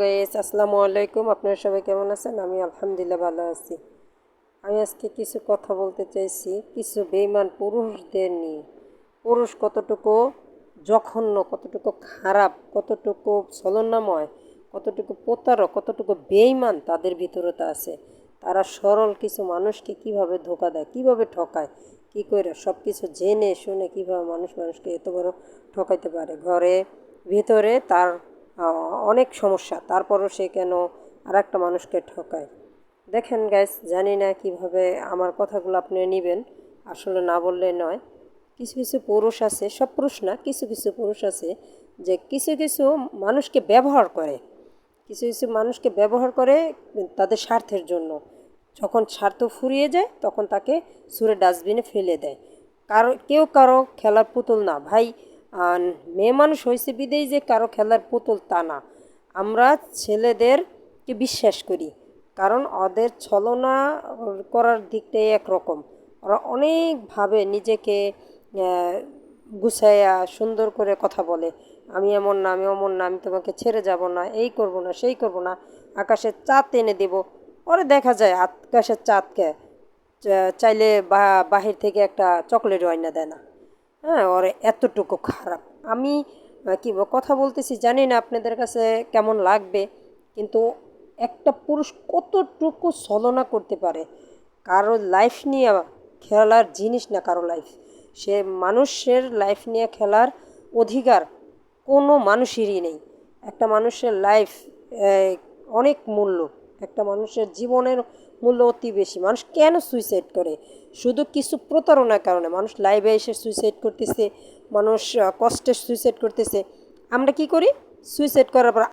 Guys, আসসালামু আলাইকুম। আপনারা সবাই কেমন আছেন? আমি আলহামদুলিল্লাহ ভালো আছি। আমি আজকে কিছু কথা বলতে চাইছি কিছু বেঈমান পুরুষদের নিয়ে। পুরুষ কতটুকু জঘন্য, কতটুকু খারাপ, কতটুকু ছলনাময়, কতটুকু প্রতারক, কতটুকু বেঈমান তাদের ভিতরতে আছে। তারা সরল কিছু মানুষকে কিভাবে ধোঁকা দেয়, কিভাবে ঠকায়, কি করে সব কিছু জেনে শুনে কিভাবে মানুষকে এত বড় ঠকাইতে পারে। ঘরে ভিতরে তার অনেক সমস্যা, তারপরও সে কেন আর একটা মানুষকে ঠকায়। দেখেন গাইস, জানি না কিভাবে আমার কথাগুলো আপনি নেবেন, আসলে না বললে নয়। কিছু কিছু পুরুষ আছে, সব পুরুষ না, কিছু কিছু পুরুষ আছে যে কিছু কিছু মানুষকে ব্যবহার করে, কিছু কিছু মানুষকে ব্যবহার করে তাদের স্বার্থের জন্য। যখন স্বার্থ ফুরিয়ে যায় তখন তাকে ছুঁড়ে ডাস্টবিনে ফেলে দেয়। কেউ কারো খেলার পুতুল না ভাই। মেয়ে মানুষ হয়েছে বিদেই যে কারো খেলার পুতুল তা না। আমরা ছেলেদেরকে বিশ্বাস করি, কারণ ওদের ছলনা করার দিকটাই একরকম। ওরা অনেকভাবে নিজেকে গুছাইয়া সুন্দর করে কথা বলে। আমি এমন না, আমি অমন না, আমি তোমাকে ছেড়ে যাব না, এই করব না, সেই করব না, আকাশের চাঁদ এনে দেব। পরে দেখা যায় আকাশের চাঁদকে চাইলে বাহির থেকে একটা চকলেট আইনা দেয় না। হ্যাঁ, ওর এতটুকু খারাপ। আমি কথা বলতেছি জানি না আপনাদের কাছে কেমন লাগবে, কিন্তু একটা পুরুষ কতটুকু ছলনা করতে পারে। কারো লাইফ নিয়ে খেলার জিনিস না, কারো লাইফ। সে মানুষের লাইফ নিয়ে খেলার অধিকার কোনো মানুষেরই নেই। একটা মানুষের লাইফ অনেক মূল্য, একটা মানুষের জীবনের মূল্য অতি বেশি। মানুষ কেন সুইসাইড করে? শুধু কিছু প্রতারণার কারণে মানুষ লাইভে এসে সুইসাইড করতেছে, মানুষ কষ্টে সুইসাইড করতেছে। আমরা কি করি? সুইসাইড করার পর